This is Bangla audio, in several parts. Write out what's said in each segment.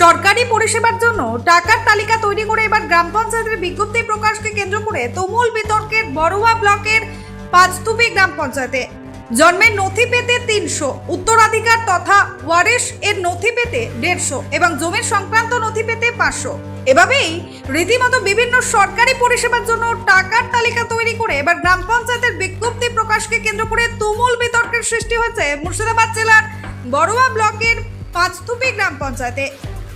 সরকারি পরিষেবার জন্য টাকার তালিকা তৈরি করে এবার গ্রাম পঞ্চায়েতের বিজ্ঞপ্তি প্রকাশকে কেন্দ্র করে তুমুল বিতর্কের বড়ুয়া ব্লকের পাঁচতুবি গ্রাম পঞ্চায়েতে। জন্মের নথি পেতে 300, উত্তরাধিকার তথা ওয়ারিশ এর নথি পেতে 150 এবং জমির সংক্রান্ত নথি পেতে 500। এভাবেই রীতিমতো বিভিন্ন সরকারি পরিষেবার জন্য টাকার তালিকা তৈরি করে এবার গ্রাম পঞ্চায়েতের বিজ্ঞপ্তি প্রকাশকে কেন্দ্র করে তুমুল বিতর্কের সৃষ্টি হয়েছে মুর্শিদাবাদ জেলার বড়ুয়া ব্লকের পাঁচতুবি গ্রাম পঞ্চায়েতে।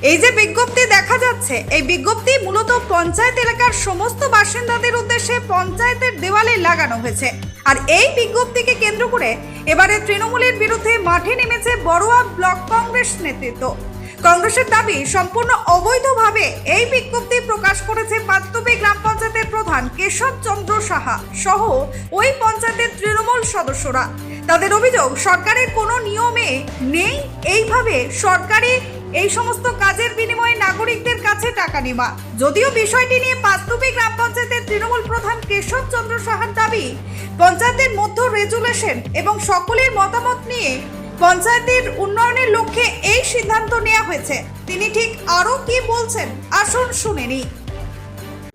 এই যে বিজ্ঞপ্তি দেখা যাচ্ছে, এই বিজ্ঞপ্তি মূলত পঞ্চায়েত এলাকার সমস্ত বাসিন্দাদের উদ্দেশ্যে পঞ্চায়েতের দেওয়ালে লাগানো হয়েছে। আর এই বিজ্ঞপ্তিকে কেন্দ্র করে এবারে তৃণমূলের বিরুদ্ধে মাঠে নেমেছে বড়ুয়া ব্লক কংগ্রেস নেতৃত্ব। কংগ্রেসের দাবি সম্পূর্ণ অবৈধভাবে এই বিজ্ঞপ্তি প্রকাশ করেছে পাঁচতুবি গ্রাম পঞ্চায়েতের প্রধান কেশব চন্দ্র সাহা সহ ওই পঞ্চায়েতের তৃণমূল সদস্যরা। তাদের অভিযোগ, সরকারের কোনো নিয়মে নেই এইভাবে সরকারি এই সমস্ত কাজের বিনিময়ে নাগরিকদের কাছে টাকা নেওয়া। যদিও বিষয়টি নিয়ে পাঁচতুবি গ্রাম পঞ্চায়েতের তৃণমূল প্রধান কেশব চন্দ্র সাহার দাবি, পঞ্চায়েতের মধ্যে রেজুলেশন এবং সকলের মতামত নিয়ে পঞ্চায়েতের উন্নয়নের লক্ষ্যে এই সিদ্ধান্ত নেওয়া হয়েছে। তিনি ঠিক আরো কি বলছেন, আসুন শুনে নিই।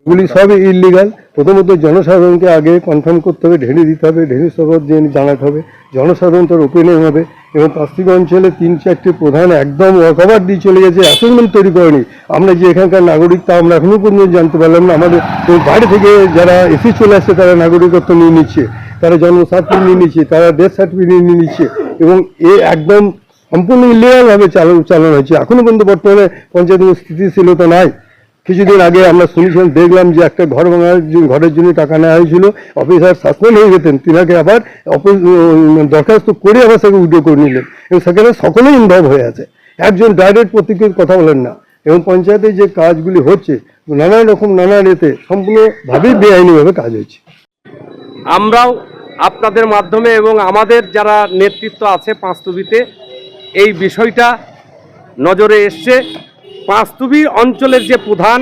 এগুলি সবই ইলিগাল। প্রথমত জনসাধারণকে আগে কনফার্ম করতে হবে, ঢেলে দিতে হবে, ঢেলে সবার জানাতে হবে, জনসাধারণ তার ওপেনিং হবে। এবং পাঁচতুবি অঞ্চলে 3-4টি প্রধান একদম ওয়াকওভার দিয়ে চলে গেছে, অ্যাসাইনমেন্ট তৈরি করেনি। আমরা যে এখানকার নাগরিক তা আমরা এখনো পর্যন্ত জানতে পারলাম না। আমাদের বাইরে থেকে যারা এসে চলে আসছে তারা নাগরিকত্ব নিয়ে নিচ্ছে, তারা জন্ম সার্টিফিকেট নিয়ে নিচ্ছে, তারা ডেথ সার্টিফিকেট নিয়ে নিচ্ছে এবং এ একদম সম্পূর্ণ ইলিগালভাবে চালানো হয়েছে। এখনো পর্যন্ত বর্তমানে পঞ্চায়েতের স্থিতিশীলতা নাই। কিছুদিন আগে আমরা শুনেছিলাম, দেখলাম যে একটা ঘরের জন্য টাকা নেওয়া হয়েছিল, অফিসার সাসপেন্ড হয়ে যেতেন, তিনাকে আবার দরখাস্ত করে আবার সেকে উইথড্র করে নিলেন এবং সেখানে সকলেই ইনভলভ হয়ে আছে। একজন ডাইরেক্ট প্রত্যেকের কথা বলেন না এবং পঞ্চায়েতে যে কাজগুলি হচ্ছে নানা রকম নানা রেতে সম্পূর্ণভাবেই বেআইনিভাবে কাজ হচ্ছে। আমরাও আপনাদের মাধ্যমে এবং আমাদের যারা নেতৃত্ব আছে পাঁচতুবিতে এই বিষয়টা নজরে এসছে। পাঁচতুবি অঞ্চলের যে প্রধান,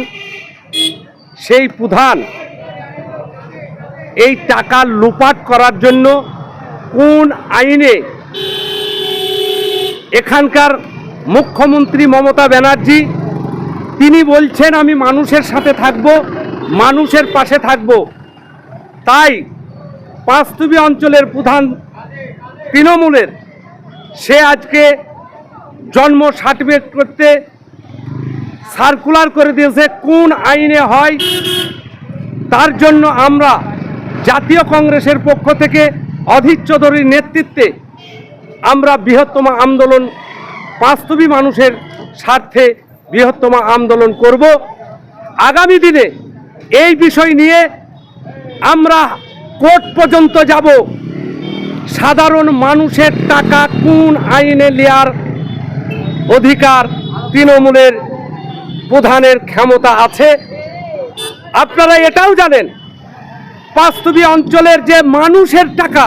সেই প্রধান এই টাকা লুপাট করার জন্য কোন আইনে এখানকার মুখ্যমন্ত্রী মমতা ব্যানার্জি তিনি বলছেন আমি মানুষের সাথে থাকব, মানুষের পাশে থাকব। তাই পাঁচতুবি অঞ্চলের প্রধান তৃণমূলের সে আজকে জন্ম সার্টিফিকেট করতে সার্কুলার করে দিয়েছে কোন আইনে হয়। তার জন্য আমরা জাতীয় কংগ্রেসের পক্ষ থেকে অধীর চৌধুরীর নেতৃত্বে আমরা বৃহত্তম আন্দোলন, পাঁচতুবি মানুষের স্বার্থে বৃহত্তম আন্দোলন করব। আগামী দিনে এই বিষয় নিয়ে আমরা কোর্ট পর্যন্ত যাব। সাধারণ মানুষের টাকা কোন আইনে নেওয়ার অধিকার তৃণমূলের প্রধানের ক্ষমতা আছে। আপনারা এটাও জানেন, পাঁচতুবি অঞ্চলের যে মানুষের টাকা,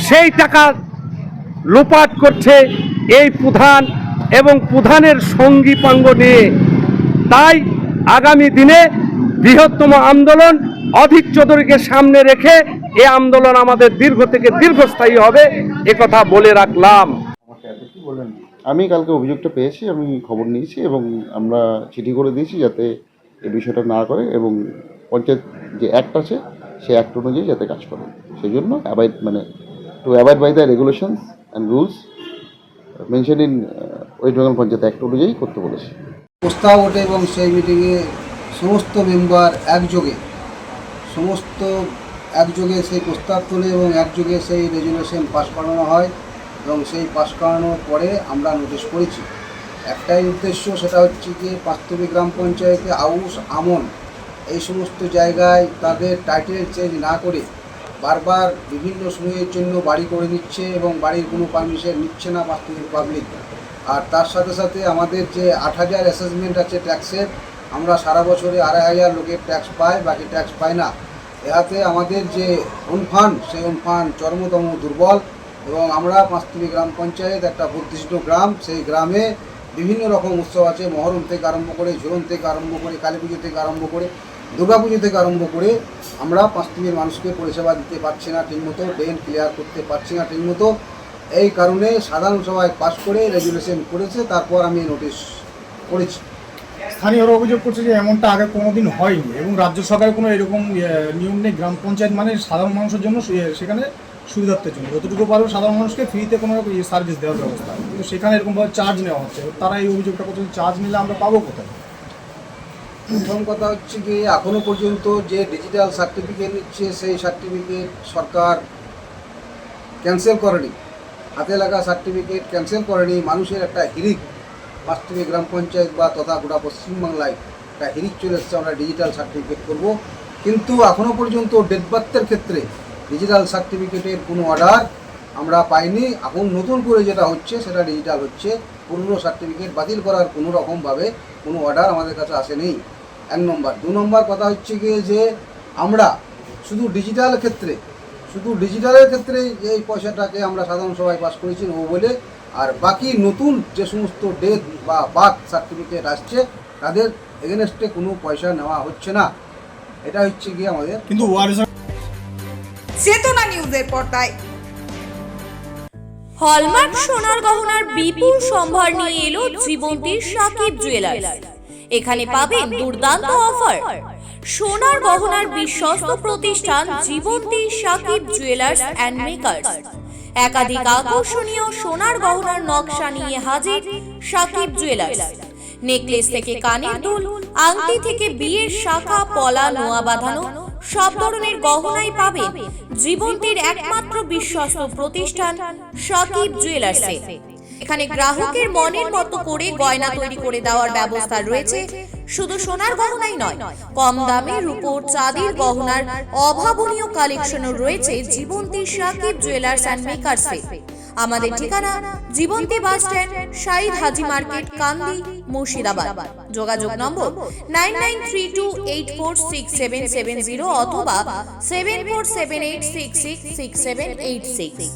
সেই টাকা লুপাট করছে এই প্রধান এবং প্রধানের সঙ্গী পাঙ্গ নিয়ে। তাই আগামী দিনে বৃহত্তম আন্দোলন অধীর চৌধুরীকে সামনে রেখে এই আন্দোলন আমাদের দীর্ঘ থেকে দীর্ঘস্থায়ী হবে, একথা বলে রাখলাম। আমি কালকে অভিযোগটা পেয়েছি, আমি খবর নিয়েছি এবং আমরা চিঠি করে দিয়েছি যাতে এই বিষয়টা না করে এবং পঞ্চায়েত যে অ্যাক্ট আছে সেই অ্যাক্ট অনুযায়ী যাতে কাজ করে। সেই জন্য to avoid by the regulations and rules mention in West Bengal panchayat act অনুযায়ী করতে বলেছি। প্রস্তাব ওঠে এবং সেই মিটিংয়ে সমস্ত মেম্বার একযোগে সেই প্রস্তাব তোলে এবং একযোগে সেই রেজুলেশন পাস করানো হয় এবং সেই পাস করানোর পরে আমরা নোটিশ করেছি। একটাই উদ্দেশ্য, সেটা হচ্ছে যে পাঁচতুবি গ্রাম পঞ্চায়েতে আউশ আমন এই সমস্ত জায়গায় তাদের টাইটেল চেঞ্জ না করে বারবার বিভিন্ন সময়ের জন্য বাড়ি করে নিচ্ছে এবং বাড়ির কোনো পারমিশন নিচ্ছে না পাঁচতুবির পাবলিক। আর তার সাথে সাথে আমাদের যে 8,000 অ্যাসেসমেন্ট আছে ট্যাক্সের, আমরা সারা বছরে 2,500 লোকের ট্যাক্স পাই, বাকি ট্যাক্স পাই না। এহাতে আমাদের যে অনুফান, সেই অনুফান চরমতম দুর্বল এবং আমরা পাঁচতুবি গ্রাম পঞ্চায়েত একটা প্রতিষ্ঠিত গ্রাম। সেই গ্রামে বিভিন্ন রকম উৎসব আছে, মহরম থেকে আরম্ভ করে, ঝুলন থেকে আরম্ভ করে, কালী পুজো থেকে আরম্ভ করে, দুর্গাপুজো থেকে আরম্ভ করে আমরা পাঁচতুবির মানুষকে পরিষেবা দিতে পারছি না ঠিকমতো, ড্রেন ক্লিয়ার করতে পারছি না ঠিকমতো। এই কারণে সাধারণ সভায় পাস করে রেজুলেশন করেছে, তারপর আমি নোটিশ করেছি। স্থানীয়রা অভিযোগ করছে যে এমনটা আগে কোনোদিন হয়নি এবং রাজ্য সরকারের কোনো এরকম নিয়ম নেই। গ্রাম পঞ্চায়েত মানে সাধারণ মানুষের জন্য সেখানে সুবিধার্থের জন্য যতটুকু পারবে সাধারণ মানুষকে ফ্রিতে কোনো সার্ভিস দেওয়ার ব্যবস্থা, কিন্তু সেখানে এরকমভাবে চার্জ নেওয়া হচ্ছে। তারা এই অভিযোগটা করছে, চার্জ নিলে আমরা পাবো কোথায়? প্রথম কথা হচ্ছে কি, এখনো পর্যন্ত যে ডিজিটাল সার্টিফিকেট নিচ্ছে সেই সার্টিফিকেট সরকার ক্যান্সেল করেনি, হাতে লাগা সার্টিফিকেট ক্যান্সেল করেনি। মানুষের একটা হিরিক বাস্তবে গ্রাম পঞ্চায়েত বা তথা গোটা পশ্চিমবাংলায় একটা হিরিক চলে এসছে, আমরা ডিজিটাল সার্টিফিকেট করব। কিন্তু এখনও পর্যন্ত ডেট বার্থের ক্ষেত্রে ডিজিটাল সার্টিফিকেটের কোনো অর্ডার আমরা পাইনি। এখন নতুন করে যেটা হচ্ছে সেটা ডিজিটাল হচ্ছে, পুরনো সার্টিফিকেট বাতিল করার কোনো রকমভাবে কোনো অর্ডার আমাদের কাছে আসেনি। 1 নম্বর। 2 নম্বর কথা হচ্ছে গিয়ে যে আমরা শুধু ডিজিটালের ক্ষেত্রে এই পয়সাটাকে আমরা সাধারণ সভায় পাস করেছি নেবো বলে, আর বাকি নতুন যে সমস্ত ডেথ বা বার্থ সার্টিফিকেট আসছে তাদের এগেনস্টে কোনো পয়সা নেওয়া হচ্ছে না। এটা হচ্ছে গিয়ে আমাদের। কিন্তু চেতনা নিউজের পর্দায় হলমার্ক সোনার গহনার বিপুল সম্ভার নিয়ে এলো জীবন্তীর সাকিব জুয়েলার্স। এখানে পাবেন দুর্দান্ত অফার। সোনার গহনার বিশ্বস্ত প্রতিষ্ঠান Jibanti Sakib jewellers and makers. একাধিক আকর্ষণীয় সোনার গহনার নকশা নিয়ে হাজির সাকিব জুয়েলার্স। নেকলেস থেকে কানের দুল, আংটি থেকে বিয়ের শাখা, পলা, নোয়া বাঁধানো সব ধরনের গহনাই পাবেন জীবন্তীর একমাত্র বিশ্বস্ত প্রতিষ্ঠান সাকিব জুয়েলার্সে। এখানে গ্রাহকের মনের মতো করে গয়না তৈরি করে দেওয়ার ব্যবস্থা রয়েছে। শুধু সোনার গহনাই নয়, কম দামে রূপোর, চাঁদির গহনার অভাবনীয় কালেকশনও রয়েছে জীবন্তী সাকিব জুয়েলার্স অ্যান্ড মেকার্সে। আমাদের ঠিকানা জীবন্তী বাস স্ট্যান্ড, শাহিদ হাজি মার্কেট, কান্দি, মুর্শিদাবাদ। যোগাযোগ নম্বর 9932846770 অথবা 7478666786।